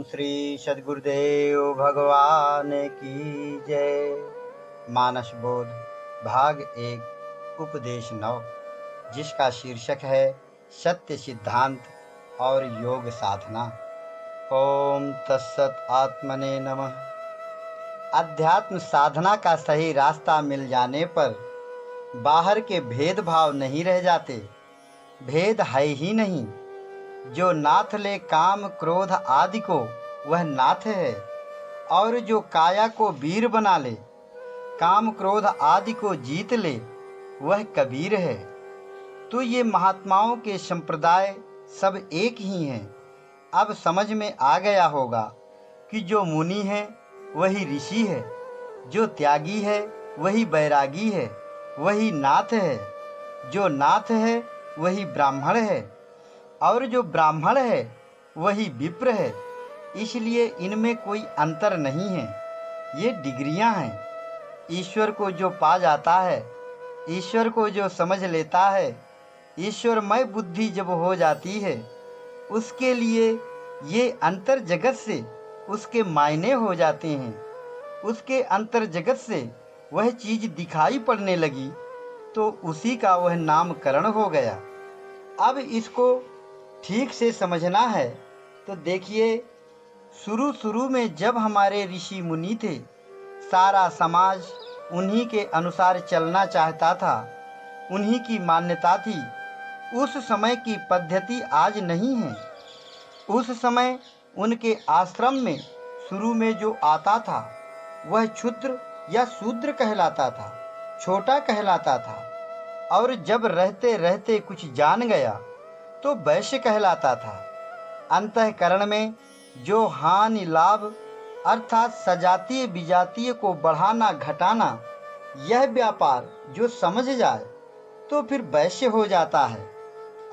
श्री सद्गुरुदेव भगवान की जय। मानस बोध भाग 1 उपदेश 9, जिसका शीर्षक है सत्य सिद्धांत और योग साधना। ओम तत्सत आत्मने नमः। अध्यात्म साधना का सही रास्ता मिल जाने पर बाहर के भेदभाव नहीं रह जाते। भेद है ही नहीं। जो नाथ ले काम क्रोध आदि को वह नाथ है, और जो काया को वीर बना ले, काम क्रोध आदि को जीत ले, वह कबीर है। तो ये महात्माओं के संप्रदाय सब एक ही हैं। अब समझ में आ गया होगा कि जो मुनि है वही ऋषि है, जो त्यागी है वही बैरागी है, वही नाथ है, जो नाथ है वही ब्राह्मण है, और जो ब्राह्मण है वही विप्र है। इसलिए इनमें कोई अंतर नहीं है। ये डिग्रियां हैं। ईश्वर को जो पा जाता है, ईश्वर को जो समझ लेता है, ईश्वरमय बुद्धि जब हो जाती है, उसके लिए ये अंतर जगत से उसके मायने हो जाते हैं। उसके अंतर जगत से वह चीज़ दिखाई पड़ने लगी तो उसी का वह नामकरण हो गया। अब इसको ठीक से समझना है तो देखिए, शुरू में जब हमारे ऋषि मुनि थे, सारा समाज उन्हीं के अनुसार चलना चाहता था, उन्हीं की मान्यता थी। उस समय की पद्धति आज नहीं है। उस समय उनके आश्रम में शुरू में जो आता था वह क्षुद्र या शूद्र कहलाता था, छोटा कहलाता था, और जब रहते रहते कुछ जान गया तो वैश्य कहलाता था। अंतःकरण में जो हानि लाभ अर्थात सजातीय विजातीय को बढ़ाना घटाना, यह व्यापार जो समझ जाए तो फिर वैश्य हो जाता है।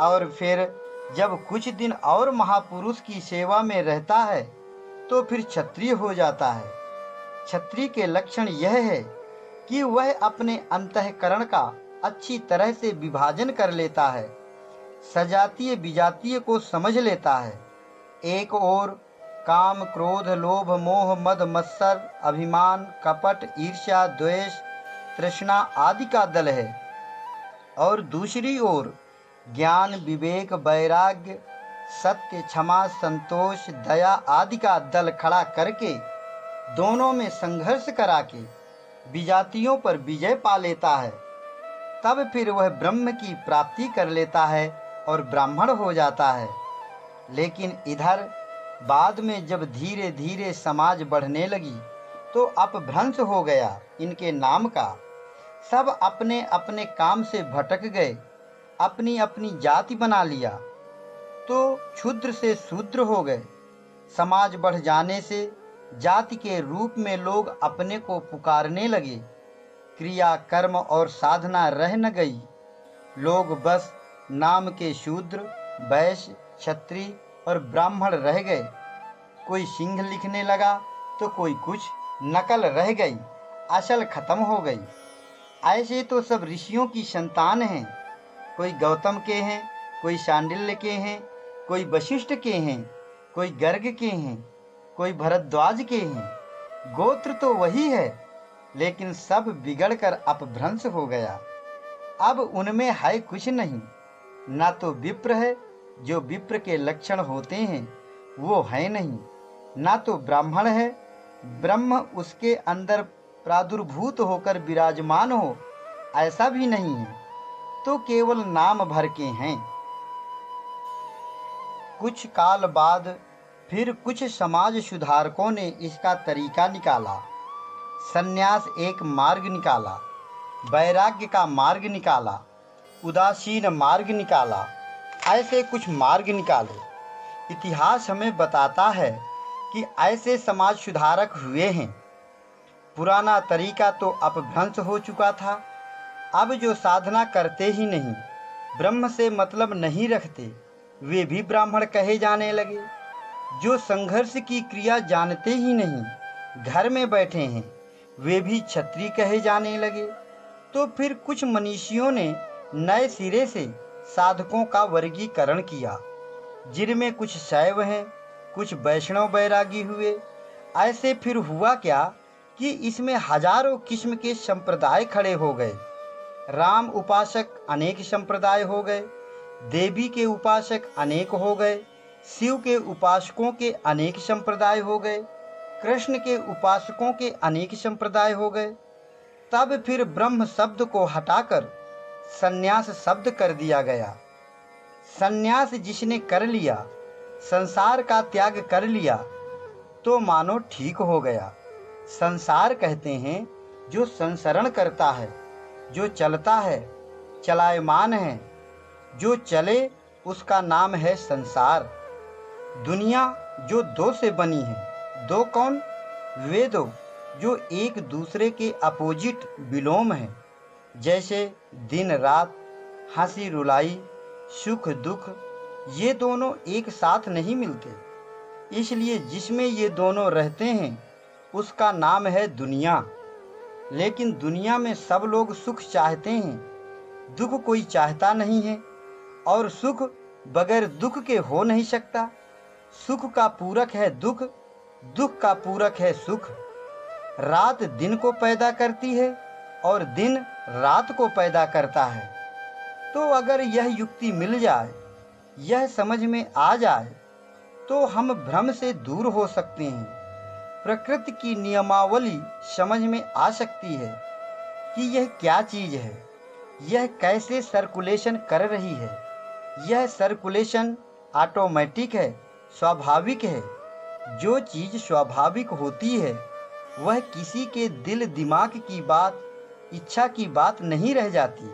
और फिर जब कुछ दिन और महापुरुष की सेवा में रहता है तो फिर क्षत्रिय हो जाता है। क्षत्रिय के लक्षण यह है कि वह अपने अंतःकरण का अच्छी तरह से विभाजन कर लेता है, सजातीय विजातीय को समझ लेता है। एक ओर काम क्रोध लोभ मोह मद मत्सर अभिमान कपट ईर्ष्या द्वेष तृष्णा आदि का दल है, और दूसरी ओर ज्ञान विवेक वैराग्य सत्य क्षमा संतोष दया आदि का दल खड़ा करके दोनों में संघर्ष करा के विजातियों पर विजय पा लेता है। तब फिर वह ब्रह्म की प्राप्ति कर लेता है और ब्राह्मण हो जाता है। लेकिन इधर बाद में जब धीरे धीरे समाज बढ़ने लगी तो अपभ्रंश हो गया इनके नाम का। सब अपने अपने काम से भटक गए, अपनी अपनी जाति बना लिया, तो क्षुद्र से शूद्र हो गए। समाज बढ़ जाने से जाति के रूप में लोग अपने को पुकारने लगे। क्रिया कर्म और साधना रह न गई। लोग बस नाम के शूद्र वैश्य क्षत्रिय और ब्राह्मण रह गए। कोई सिंह लिखने लगा तो कोई कुछ, नकल रह गई, असल खत्म हो गई। ऐसे तो सब ऋषियों की संतान हैं। कोई गौतम के हैं, कोई शांडिल्य के हैं, कोई वशिष्ठ के हैं, कोई गर्ग के हैं, कोई भरद्वाज के हैं। गोत्र तो वही है, लेकिन सब बिगड़कर अपभ्रंश हो गया। अब उनमें है कुछ नहीं। ना तो विप्र है, जो विप्र के लक्षण होते हैं वो है नहीं, ना तो ब्राह्मण है, ब्रह्म उसके अंदर प्रादुर्भूत होकर विराजमान हो, ऐसा भी नहीं है। तो केवल नाम भर के हैं। कुछ काल बाद फिर कुछ समाज सुधारकों ने इसका तरीका निकाला। संन्यास एक मार्ग निकाला, वैराग्य का मार्ग निकाला, उदासीन मार्ग निकाला, ऐसे कुछ मार्ग निकाले। इतिहास हमें बताता है कि ऐसे समाज सुधारक हुए हैं। पुराना तरीका तो अपभ्रंश हो चुका था। अब जो साधना करते ही नहीं, ब्रह्म से मतलब नहीं रखते, वे भी ब्राह्मण कहे जाने लगे। जो संघर्ष की क्रिया जानते ही नहीं, घर में बैठे हैं, वे भी क्षत्रिय कहे जाने लगे। तो फिर कुछ मनीषियों ने नए सिरे से साधकों का वर्गीकरण किया, जिनमें कुछ शैव हैं, कुछ वैष्णव बैरागी हुए। ऐसे फिर हुआ क्या कि इसमें हजारों किस्म के संप्रदाय खड़े हो गए। राम उपासक अनेक संप्रदाय हो गए, देवी के उपासक अनेक हो गए, शिव के उपासकों के अनेक संप्रदाय हो गए, कृष्ण के उपासकों के अनेक संप्रदाय हो गए। तब फिर ब्रह्म शब्द को हटाकर संन्यास शब्द कर दिया गया। संन्यास जिसने कर लिया, संसार का त्याग कर लिया, तो मानो ठीक हो गया। संसार कहते हैं जो संसरण करता है, जो चलता है, चलायमान है। जो चले उसका नाम है संसार। दुनिया जो दो से बनी है, दो कौन? वे दो जो एक दूसरे के अपोजिट विलोम हैं। जैसे दिन रात, हंसी रुलाई, सुख दुख, ये दोनों एक साथ नहीं मिलते। इसलिए जिसमें ये दोनों रहते हैं उसका नाम है दुनिया। लेकिन दुनिया में सब लोग सुख चाहते हैं, दुख कोई चाहता नहीं है। और सुख बगैर दुख के हो नहीं सकता। सुख का पूरक है दुख, दुख का पूरक है सुख। रात दिन को पैदा करती है और दिन रात को पैदा करता है। तो अगर यह युक्ति मिल जाए, यह समझ में आ जाए, तो हम भ्रम से दूर हो सकते हैं। प्रकृति की नियमावली समझ में आ सकती है कि यह क्या चीज है, यह कैसे सर्कुलेशन कर रही है। यह सर्कुलेशन ऑटोमेटिक है, स्वाभाविक है। जो चीज स्वाभाविक होती है वह किसी के दिल दिमाग की बात, इच्छा की बात नहीं रह जाती,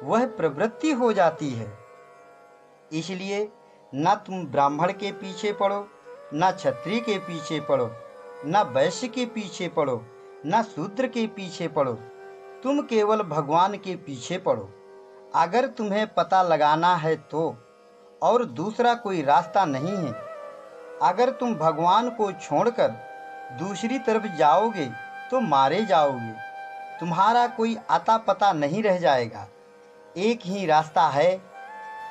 वह प्रवृत्ति हो जाती है। इसलिए न तुम ब्राह्मण के पीछे पड़ो, न क्षत्रिय के पीछे पड़ो, न वैश्य के पीछे पड़ो, न शूद्र के पीछे पड़ो। तुम केवल भगवान के पीछे पड़ो। अगर तुम्हें पता लगाना है तो, और दूसरा कोई रास्ता नहीं है। अगर तुम भगवान को छोड़कर दूसरी तरफ जाओगे तो मारे जाओगे। तुम्हारा कोई आता पता नहीं रह जाएगा। एक ही रास्ता है।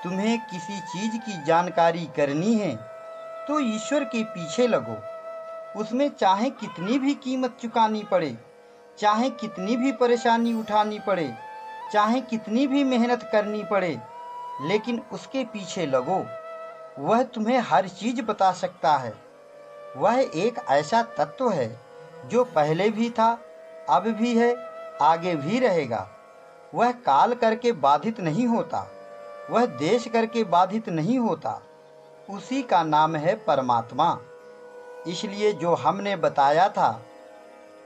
तुम्हें किसी चीज की जानकारी करनी है तो ईश्वर के पीछे लगो। उसमें चाहे कितनी भी कीमत चुकानी पड़े, चाहे कितनी भी परेशानी उठानी पड़े, चाहे कितनी भी मेहनत करनी पड़े, लेकिन उसके पीछे लगो। वह तुम्हें हर चीज बता सकता है। वह एक ऐसा तत्व है जो पहले भी था, अब भी है, आगे भी रहेगा। वह काल करके बाधित नहीं होता, वह देश करके बाधित नहीं होता। उसी का नाम है परमात्मा। इसलिए जो हमने बताया था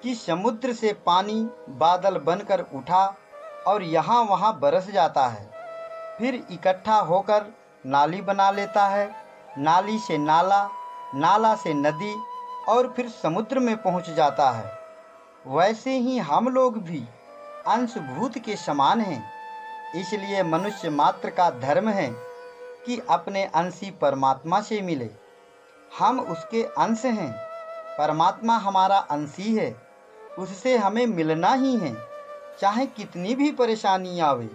कि समुद्र से पानी बादल बनकर उठा और यहाँ वहाँ बरस जाता है, फिर इकट्ठा होकर नाली बना लेता है, नाली से नाला, नाला से नदी और फिर समुद्र में पहुँच जाता है। वैसे ही हम लोग भी अंशभूत के समान हैं। इसलिए मनुष्य मात्र का धर्म है कि अपने अंशी परमात्मा से मिले। हम उसके अंश हैं, परमात्मा हमारा अंशी है। उससे हमें मिलना ही है, चाहे कितनी भी परेशानी आवे।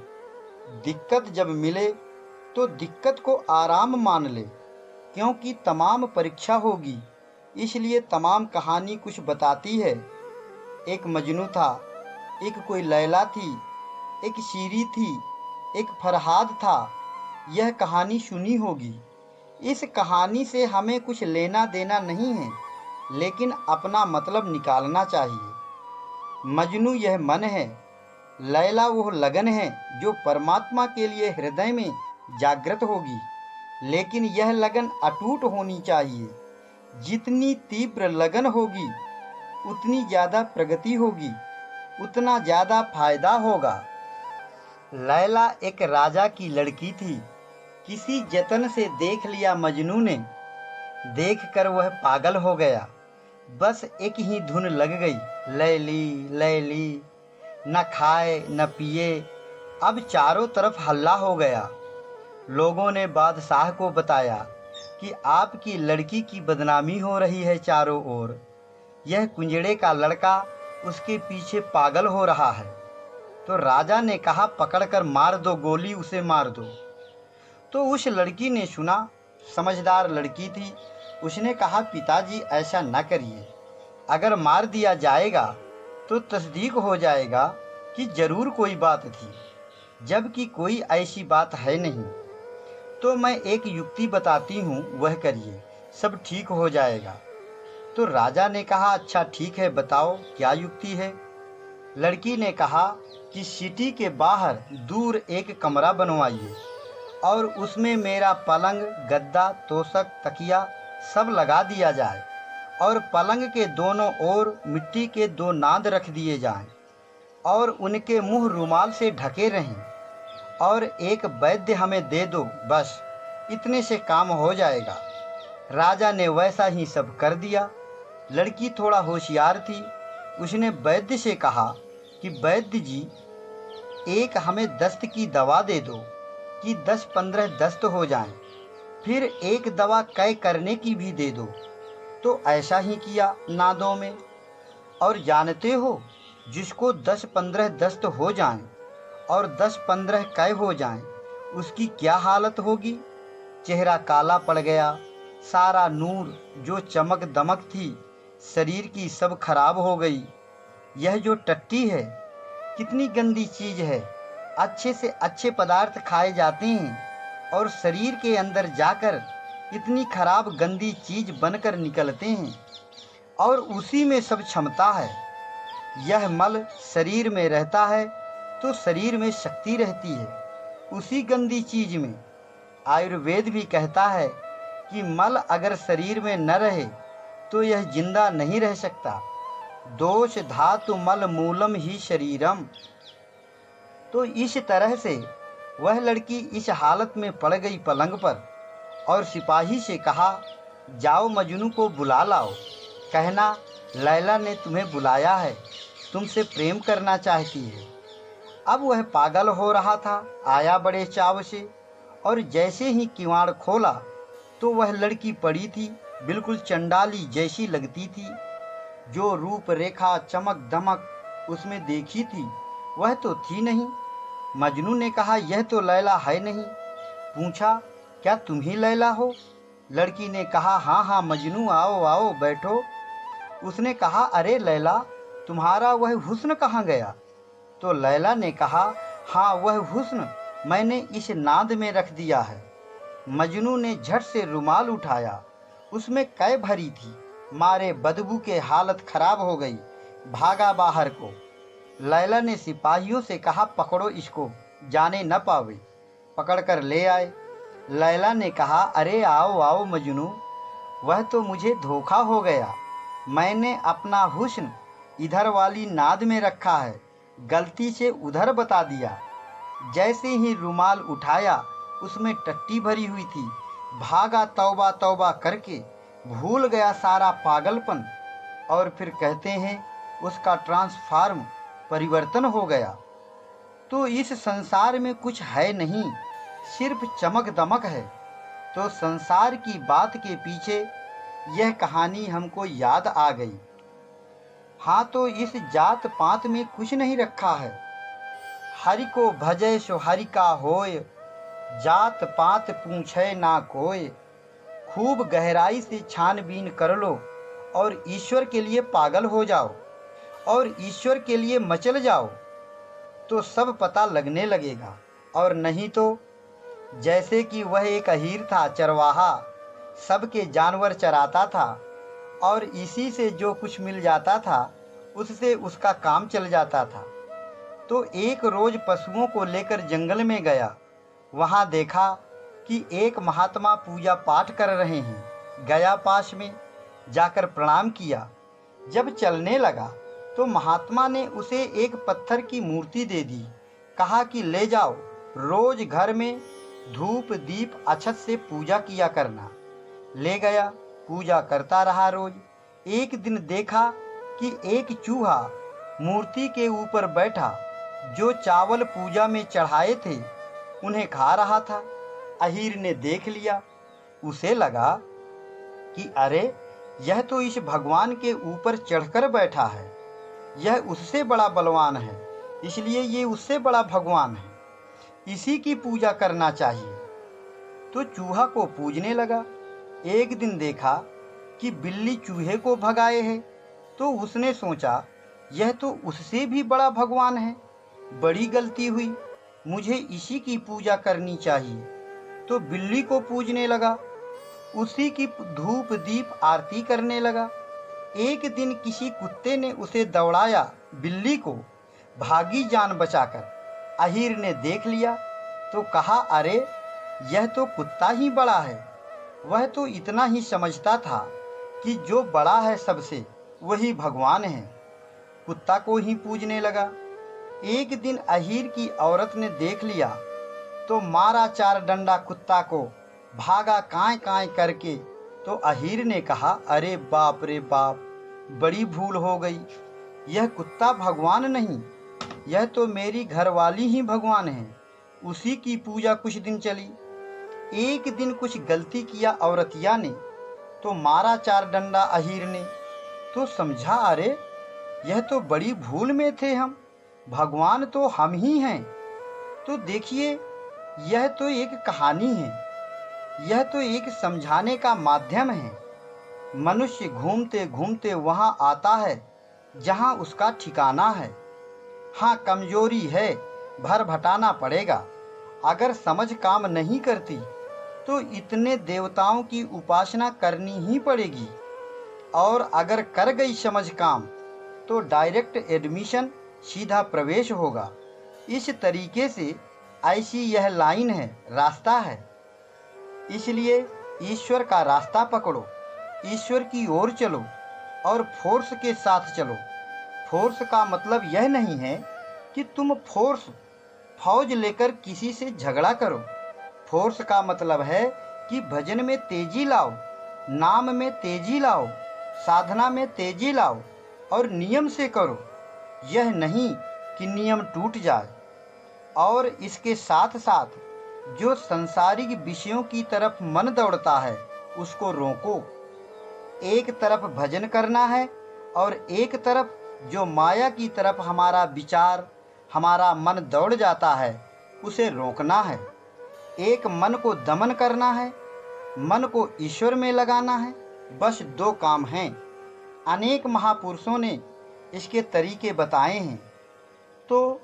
दिक्कत जब मिले तो दिक्कत को आराम मान ले, क्योंकि तमाम परीक्षा होगी। इसलिए तमाम कहानी कुछ बताती है। एक मजनू था, एक कोई लैला थी, एक शीरी थी, एक फरहाद था। यह कहानी सुनी होगी। इस कहानी से हमें कुछ लेना देना नहीं है, लेकिन अपना मतलब निकालना चाहिए। मजनू यह मन है, लैला वह लगन है जो परमात्मा के लिए हृदय में जागृत होगी। लेकिन यह लगन अटूट होनी चाहिए। जितनी तीव्र लगन होगी उतनी ज़्यादा प्रगति होगी, उतना ज़्यादा फायदा होगा। लैला एक राजा की लड़की थी। किसी जतन से देख लिया मजनू ने। देखकर वह पागल हो गया। बस एक ही धुन लग गई, लैली लैली। न खाए न पिए। अब चारों तरफ हल्ला हो गया। लोगों ने बादशाह को बताया कि आपकी लड़की की बदनामी हो रही है चारों ओर। यह कुंजड़े का लड़का उसके पीछे पागल हो रहा है। तो राजा ने कहा, पकड़कर मार दो, गोली उसे मार दो। तो उस लड़की ने सुना, समझदार लड़की थी, उसने कहा, पिताजी ऐसा न करिए, अगर मार दिया जाएगा तो तस्दीक हो जाएगा कि जरूर कोई बात थी, जबकि कोई ऐसी बात है नहीं। तो मैं एक युक्ति बताती हूँ, वह करिए, सब ठीक हो जाएगा। तो राजा ने कहा, अच्छा ठीक है, बताओ क्या युक्ति है। लड़की ने कहा कि सिटी के बाहर दूर एक कमरा बनवाइए और उसमें मेरा पलंग, गद्दा, तोशक, तकिया सब लगा दिया जाए और पलंग के दोनों ओर मिट्टी के 2 नाद रख दिए जाएं और उनके मुंह रुमाल से ढके रहें और एक वैद्य हमें दे दो, बस इतने से काम हो जाएगा। राजा ने वैसा ही सब कर दिया। लड़की थोड़ा होशियार थी। उसने वैद्य से कहा कि वैद्य जी, एक हमें दस्त की दवा दे दो कि 10-15 दस्त हो जाएं, फिर एक दवा कै करने की भी दे दो। तो ऐसा ही किया नादों में। और जानते हो, जिसको 10-15 दस्त हो जाएं और 10-15 कै हो जाएं, उसकी क्या हालत होगी। चेहरा काला पड़ गया, सारा नूर जो चमक दमक थी शरीर की सब खराब हो गई। यह जो टट्टी है कितनी गंदी चीज है। अच्छे से अच्छे पदार्थ खाए जाते हैं और शरीर के अंदर जाकर इतनी खराब गंदी चीज बनकर निकलते हैं, और उसी में सब क्षमता है। यह मल शरीर में रहता है तो शरीर में शक्ति रहती है, उसी गंदी चीज में। आयुर्वेद भी कहता है कि मल अगर शरीर में न रहे तो यह जिंदा नहीं रह सकता। दोष धातु मल मूलम ही शरीरम। तो इस तरह से वह लड़की इस हालत में पड़ गई पलंग पर, और सिपाही से कहा, जाओ मजनू को बुला लाओ, कहना लैला ने तुम्हें बुलाया है, तुमसे प्रेम करना चाहती है। अब वह पागल हो रहा था, आया बड़े चाव से, और जैसे ही किवाड़ खोला तो वह लड़की पड़ी थी, बिल्कुल चंडाली जैसी लगती थी। जो रूप रेखा चमक दमक उसमें देखी थी वह तो थी नहीं। मजनू ने कहा, यह तो लैला है नहीं। पूछा, क्या तुम ही लैला हो? लड़की ने कहा, हाँ हाँ मजनू, आओ आओ बैठो। उसने कहा, अरे लैला, तुम्हारा वह हुस्न कहाँ गया? तो लैला ने कहा, हाँ वह हुस्न मैंने इस नाद में रख दिया है। मजनू ने झट से रुमाल उठाया, उसमें कै भरी थी। मारे बदबू के हालत खराब हो गई, भागा बाहर को। लैला ने सिपाहियों से कहा, पकड़ो इसको, जाने न पावे। पकड़कर ले आए। लैला ने कहा, अरे आओ आओ मजनू, वह तो मुझे धोखा हो गया। मैंने अपना हुस्न इधर वाली नाद में रखा है, गलती से उधर बता दिया। जैसे ही रुमाल उठाया उसमें टट्टी भरी हुई थी। भागा तौबा तौबा करके, भूल गया सारा पागलपन। और फिर कहते हैं उसका ट्रांसफार्म परिवर्तन हो गया। तो इस संसार में कुछ है नहीं, सिर्फ चमक दमक है। तो संसार की बात के पीछे यह कहानी हमको याद आ गई। हाँ, तो इस जात पात में कुछ नहीं रखा है। हरि को भजय सो हरि का होय, जात पात पूछे ना कोय। खूब गहराई से छानबीन कर लो और ईश्वर के लिए पागल हो जाओ और ईश्वर के लिए मचल जाओ, तो सब पता लगने लगेगा। और नहीं तो जैसे कि वह एक अहीर था, चरवाहा, सबके जानवर चराता था और इसी से जो कुछ मिल जाता था उससे उसका काम चल जाता था। तो एक रोज पशुओं को लेकर जंगल में गया। वहाँ देखा कि एक महात्मा पूजा पाठ कर रहे हैं। गया पास में, जाकर प्रणाम किया। जब चलने लगा तो महात्मा ने उसे एक पत्थर की मूर्ति दे दी। कहा कि ले जाओ, रोज घर में धूप दीप अक्षत से पूजा किया करना। ले गया, पूजा करता रहा रोज। एक दिन देखा कि एक चूहा मूर्ति के ऊपर बैठा, जो चावल पूजा में चढ़ाए थे उन्हें खा रहा था। अहीर ने देख लिया। उसे लगा कि अरे, यह तो इस भगवान के ऊपर चढ़कर बैठा है, यह उससे बड़ा बलवान है, इसलिए ये उससे बड़ा भगवान है, इसी की पूजा करना चाहिए। तो चूहा को पूजने लगा। एक दिन देखा कि बिल्ली चूहे को भगाए है, तो उसने सोचा यह तो उससे भी बड़ा भगवान है, बड़ी गलती हुई, मुझे इसी की पूजा करनी चाहिए। तो बिल्ली को पूजने लगा, उसी की धूप दीप आरती करने लगा। एक दिन किसी कुत्ते ने उसे दौड़ाया, बिल्ली को भागी जान बचाकर। अहीर ने देख लिया तो कहा, अरे यह तो कुत्ता ही बड़ा है। वह तो इतना ही समझता था कि जो बड़ा है सबसे वही भगवान है। कुत्ता को ही पूजने लगा। एक दिन अहीर की औरत ने देख लिया तो मारा 4 डंडा कुत्ता को, भागा कांय कांय करके। तो अहीर ने कहा, अरे बाप रे बाप, बड़ी भूल हो गई। यह कुत्ता भगवान नहीं, यह तो मेरी घरवाली ही भगवान है। उसी की पूजा कुछ दिन चली। एक दिन कुछ गलती किया औरतिया ने, तो मारा 4 डंडा अहीर ने। तो समझा, अरे यह तो बड़ी भूल में थे हम, भगवान तो हम ही हैं। तो देखिए, यह तो एक कहानी है, यह तो एक समझाने का माध्यम है। मनुष्य घूमते घूमते वहां आता है जहां उसका ठिकाना है। हाँ, कमजोरी है, भरभटाना पड़ेगा। अगर समझ काम नहीं करती तो इतने देवताओं की उपासना करनी ही पड़ेगी, और अगर कर गई समझ काम तो डायरेक्ट एडमिशन, सीधा प्रवेश होगा। इस तरीके से ऐसी यह लाइन है, रास्ता है। इसलिए ईश्वर का रास्ता पकड़ो, ईश्वर की ओर चलो और फोर्स के साथ चलो। फोर्स का मतलब यह नहीं है कि तुम फौज लेकर किसी से झगड़ा करो। फोर्स का मतलब है कि भजन में तेजी लाओ, नाम में तेजी लाओ, साधना में तेजी लाओ और नियम से करो। यह नहीं कि नियम टूट जाए। और इसके साथ साथ जो संसारिक विषयों की तरफ मन दौड़ता है उसको रोको। एक तरफ भजन करना है और एक तरफ जो माया की तरफ हमारा विचार, हमारा मन दौड़ जाता है उसे रोकना है। एक मन को दमन करना है, मन को ईश्वर में लगाना है। बस 2 काम हैं। अनेक महापुरुषों ने इसके तरीके बताए हैं। तो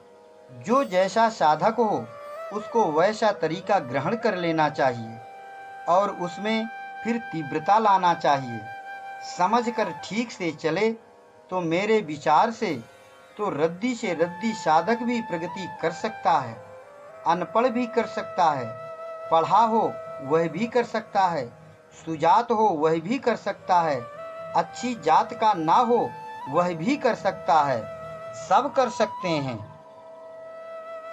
जो जैसा साधक हो उसको वैसा तरीका ग्रहण कर लेना चाहिए और उसमें फिर तीव्रता लाना चाहिए। समझकर ठीक से चले तो मेरे विचार से तो रद्दी से रद्दी साधक भी प्रगति कर सकता है, अनपढ़ भी कर सकता है, पढ़ा हो वह भी कर सकता है, सुजात हो वह भी कर सकता है, अच्छी जात का ना हो वह भी कर सकता है, सब कर सकते हैं।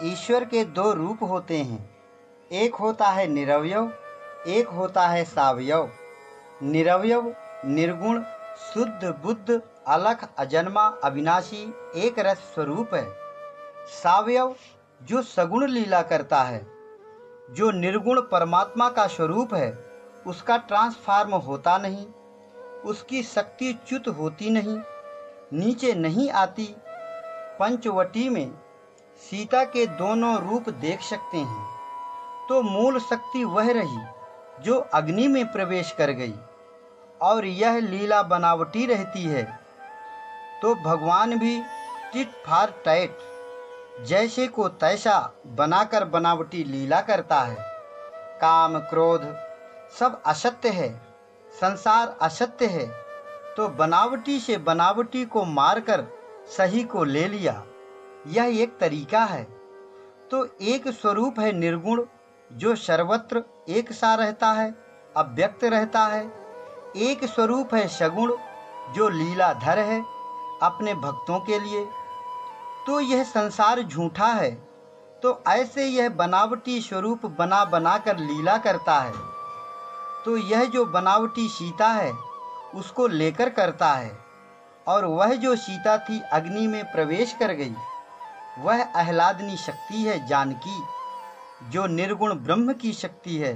ईश्वर के 2 रूप होते हैं, एक होता है निरवयव, एक होता है सावयव। निरवयव निर्गुण, शुद्ध बुद्ध, अलख, अजन्मा, अविनाशी, एक रस स्वरूप है। सावयव जो सगुण लीला करता है, जो निर्गुण परमात्मा का स्वरूप है, उसका ट्रांसफार्म होता नहीं, उसकी शक्ति च्युत होती नहीं, नीचे नहीं आती। पंचवटी में सीता के दोनों रूप देख सकते हैं। तो मूल शक्ति वह रही जो अग्नि में प्रवेश कर गई, और यह लीला बनावटी रहती है। तो भगवान भी टिट फॉर टैट, जैसे को तैसा बनाकर बनावटी लीला करता है। काम क्रोध सब असत्य है, संसार असत्य है, तो बनावटी से बनावटी को मारकर सही को ले लिया, यह एक तरीका है। तो एक स्वरूप है निर्गुण जो सर्वत्र एक सा रहता है, अव्यक्त रहता है। एक स्वरूप है सगुण जो लीलाधर है अपने भक्तों के लिए। तो यह संसार झूठा है, तो ऐसे यह बनावटी स्वरूप बना बना कर लीला करता है। तो यह जो बनावटी सीता है उसको लेकर करता है, और वह जो सीता थी अग्नि में प्रवेश कर गई, वह आह्लादनी शक्ति है जानकी। जो निर्गुण ब्रह्म की शक्ति है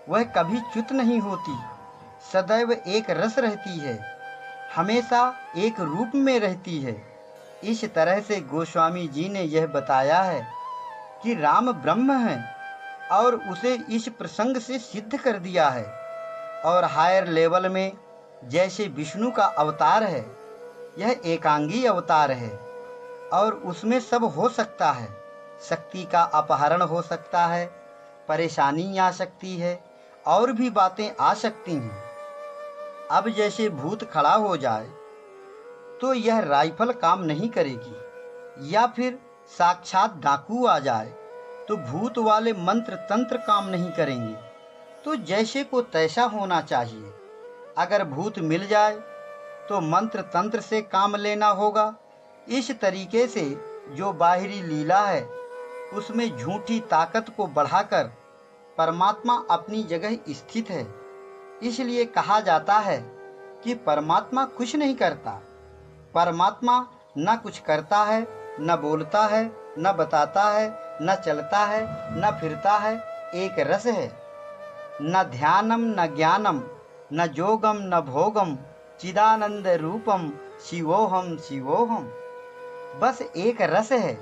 वह कभी च्युत नहीं होती, सदैव एक रस रहती है, हमेशा एक रूप में रहती है। इस तरह से गोस्वामी जी ने यह बताया है कि राम ब्रह्म है और उसे इस प्रसंग से सिद्ध कर दिया है। और हायर लेवल में जैसे विष्णु का अवतार है, यह एकांगी अवतार है और उसमें सब हो सकता है। शक्ति का अपहरण हो सकता है, परेशानी आ सकती है और भी बातें आ सकती हैं। अब जैसे भूत खड़ा हो जाए तो यह राइफल काम नहीं करेगी, या फिर साक्षात डाकू आ जाए तो भूत वाले मंत्र तंत्र काम नहीं करेंगे। तो जैसे को तैसा होना चाहिए। अगर भूत मिल जाए तो मंत्र तंत्र से काम लेना होगा। इस तरीके से जो बाहरी लीला है उसमें झूठी ताकत को बढ़ाकर परमात्मा अपनी जगह स्थित है। इसलिए कहा जाता है कि परमात्मा कुछ नहीं करता। परमात्मा न कुछ करता है, न बोलता है, न बताता है, न चलता है, न फिरता है, एक रस है। न ध्यानम न ज्ञानम न जोगम न भोगम चिदानंद रूपम शिवोहम शिवोहम। बस एक रस है।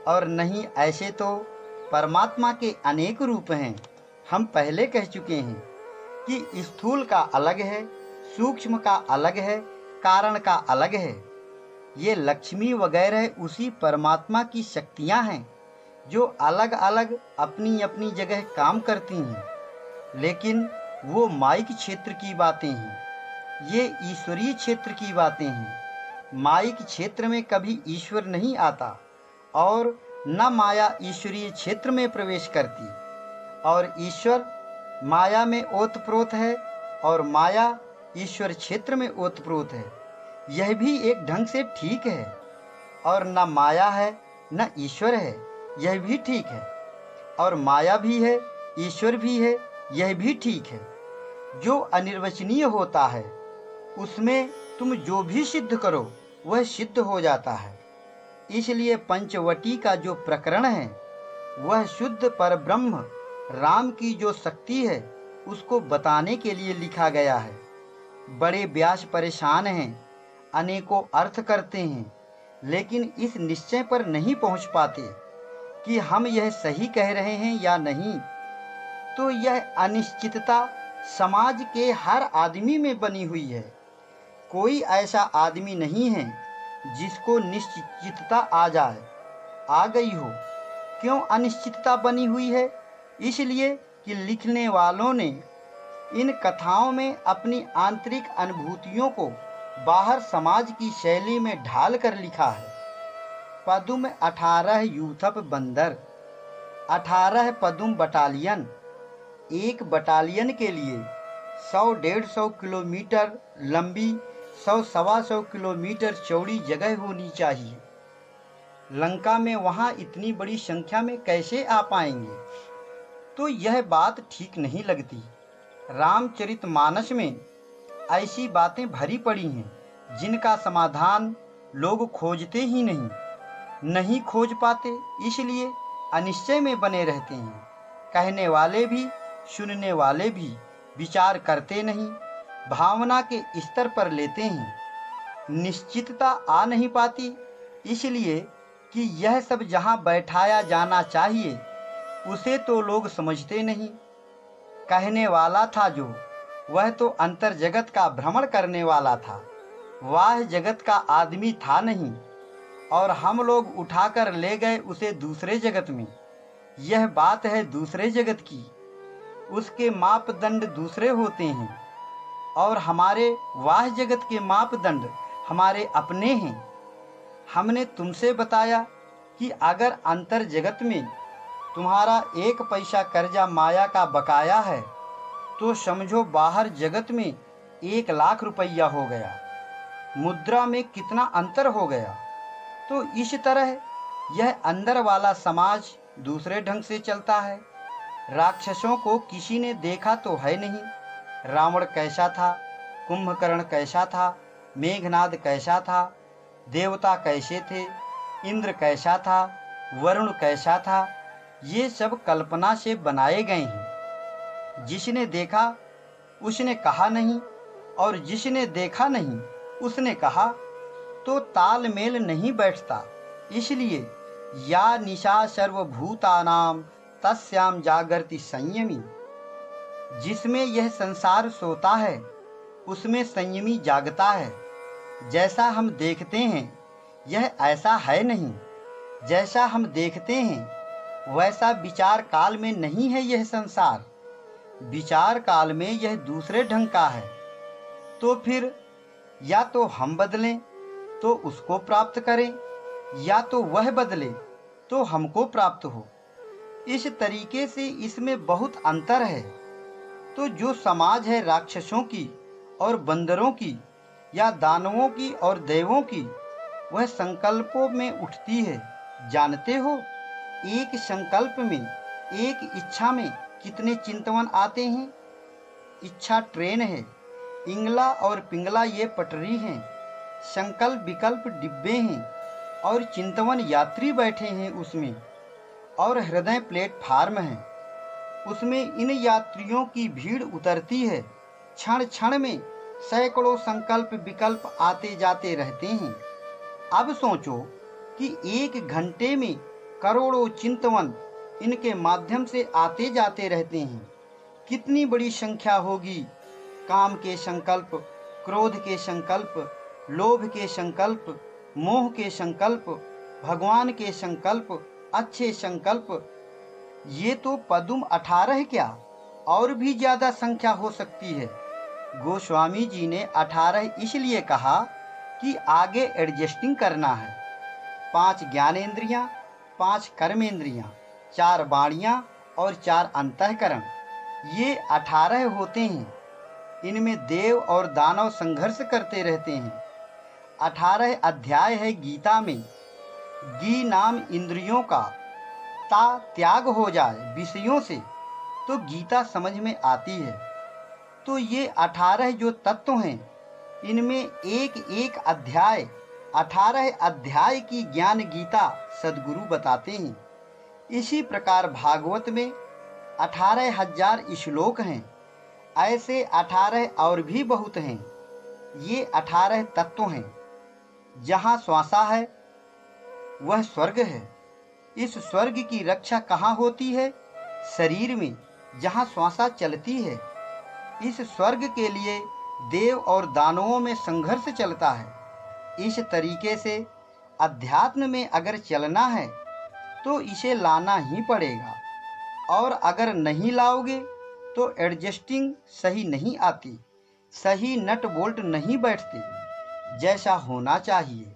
और नहीं ऐसे तो परमात्मा के अनेक रूप हैं। हम पहले कह चुके हैं कि स्थूल का अलग है, सूक्ष्म का अलग है, कारण का अलग है। ये लक्ष्मी वगैरह उसी परमात्मा की शक्तियां हैं जो अलग अलग अपनी अपनी जगह काम करती हैं। लेकिन वो माइक क्षेत्र की बातें हैं, ये ईश्वरीय क्षेत्र की बातें हैं। माइक क्षेत्र में कभी ईश्वर नहीं आता और न माया ईश्वरीय क्षेत्र में प्रवेश करती। और ईश्वर माया में ओतप्रोत है और माया ईश्वर क्षेत्र में ओतप्रोत है। यह भी एक ढंग से ठीक है। और न माया है न ईश्वर है, यह भी ठीक है। और माया भी है, ईश्वर भी है, यह भी ठीक है। जो अनिर्वचनीय होता है उसमें तुम जो भी सिद्ध करो वह सिद्ध हो जाता है। इसलिए पंचवटी का जो प्रकरण है वह शुद्ध परब्रह्म राम की जो शक्ति है उसको बताने के लिए लिखा गया है। बड़े व्यास परेशान हैं, अनेकों अर्थ करते हैं, लेकिन इस निश्चय पर नहीं पहुंच पाते कि हम यह सही कह रहे हैं या नहीं। तो यह अनिश्चितता समाज के हर आदमी में बनी हुई है। कोई ऐसा आदमी नहीं है जिसको निश्चितता आ जाए, आ गई हो। क्यों अनिश्चितता बनी हुई है? इसलिए कि लिखने वालों ने इन कथाओं में अपनी आंतरिक अनुभूतियों को बाहर समाज की शैली में ढाल कर लिखा है। पदुम 18 यूथप बंदर, 18 पदुम बटालियन। एक बटालियन के लिए 100-150 किलोमीटर लंबी, 100-125 किलोमीटर चौड़ी जगह होनी चाहिए। लंका में वहां इतनी बड़ी संख्या में कैसे आ पाएंगे? तो यह बात ठीक नहीं लगती। रामचरितमानस में ऐसी बातें भरी पड़ी हैं जिनका समाधान लोग खोजते ही नहीं खोज पाते, इसलिए अनिश्चय में बने रहते हैं। कहने वाले भी सुनने वाले भी विचार करते नहीं, भावना के स्तर पर लेते हैं। निश्चितता आ नहीं पाती, इसलिए कि यह सब जहां बैठाया जाना चाहिए उसे तो लोग समझते नहीं। कहने वाला था जो, वह तो अंतर जगत का भ्रमण करने वाला था, वाह जगत का आदमी था नहीं। और हम लोग उठाकर ले गए उसे दूसरे जगत में। यह बात है दूसरे जगत की, उसके मापदंड दूसरे होते हैं और हमारे वाह जगत के मापदंड हमारे अपने हैं। हमने तुमसे बताया कि अगर अंतर जगत में तुम्हारा 1 पैसा कर्जा माया का बकाया है तो समझो बाहर जगत में 1 लाख रुपया हो गया। मुद्रा में कितना अंतर हो गया। तो इस तरह यह अंदर वाला समाज दूसरे ढंग से चलता है। राक्षसों को किसी ने देखा तो है नहीं। रावण कैसा था, कुंभकर्ण कैसा था, मेघनाद कैसा था, देवता कैसे थे, इंद्र कैसा था, वरुण कैसा था, ये सब कल्पना से बनाए गए हैं। जिसने देखा उसने कहा नहीं और जिसने देखा नहीं उसने कहा, तो तालमेल नहीं बैठता। इसलिए या निशा सर्वभूतानाम तस्याम जागृति संयमी। जिसमें यह संसार सोता है उसमें संयमी जागता है। जैसा हम देखते हैं यह ऐसा है नहीं, जैसा हम देखते हैं वैसा विचार काल में नहीं है यह संसार। विचार काल में यह दूसरे ढंग का है। तो फिर या तो हम बदलें तो उसको प्राप्त करें, या तो वह बदले तो हमको प्राप्त हो। इस तरीके से इसमें बहुत अंतर है। तो जो समाज है राक्षसों की और बंदरों की, या दानवों की और देवों की, वह संकल्पों में उठती है। जानते हो, एक संकल्प में, एक इच्छा में कितने चिंतवन आते हैं। इच्छा ट्रेन है, इंगला और पिंगला ये पटरी हैं, संकल्प विकल्प डिब्बे हैं, और चिंतवन यात्री बैठे हैं उसमें, और हृदय प्लेटफार्म है। उसमें इन यात्रियों की भीड़ उतरती है। क्षण क्षण में सैकड़ों संकल्प विकल्प आते जाते रहते हैं। अब सोचो कि एक घंटे में करोड़ों चिंतवन इनके माध्यम से आते जाते रहते हैं। कितनी बड़ी संख्या होगी। काम के संकल्प, क्रोध के संकल्प, लोभ के संकल्प, मोह के संकल्प, भगवान के संकल्प, अच्छे संकल्प, ये तो पदुम 18 क्या, और भी ज्यादा संख्या हो सकती है। गोस्वामी जी ने 18 इसलिए कहा कि आगे एडजस्टिंग करना है। 5 ज्ञानेंद्रियां, 5 कर्मेंद्रियां, 4 वाणियां और 4 अंतःकरण, ये 18 होते हैं। इनमें देव और दानव संघर्ष करते रहते हैं। 18 अध्याय है गीता में। गी नाम इंद्रियों का त्याग हो जाए विषयों से तो गीता समझ में आती है। तो ये 18 जो तत्व हैं, इनमें एक एक अध्याय, 18 अध्याय की ज्ञान गीता सद्गुरु बताते हैं। इसी प्रकार भागवत में 18,000 श्लोक हैं। ऐसे 18 और भी बहुत हैं। ये 18 तत्व हैं। जहाँ श्वासा है वह स्वर्ग है। इस स्वर्ग की रक्षा कहाँ होती है? शरीर में, जहाँ श्वासा चलती है। इस स्वर्ग के लिए देव और दानवों में संघर्ष चलता है। इस तरीके से अध्यात्म में अगर चलना है तो इसे लाना ही पड़ेगा, और अगर नहीं लाओगे तो एडजस्टिंग सही नहीं आती, सही नट बोल्ट नहीं बैठते जैसा होना चाहिए।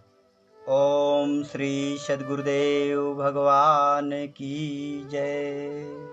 ओम श्री सद्गुरुदेव भगवान की जय।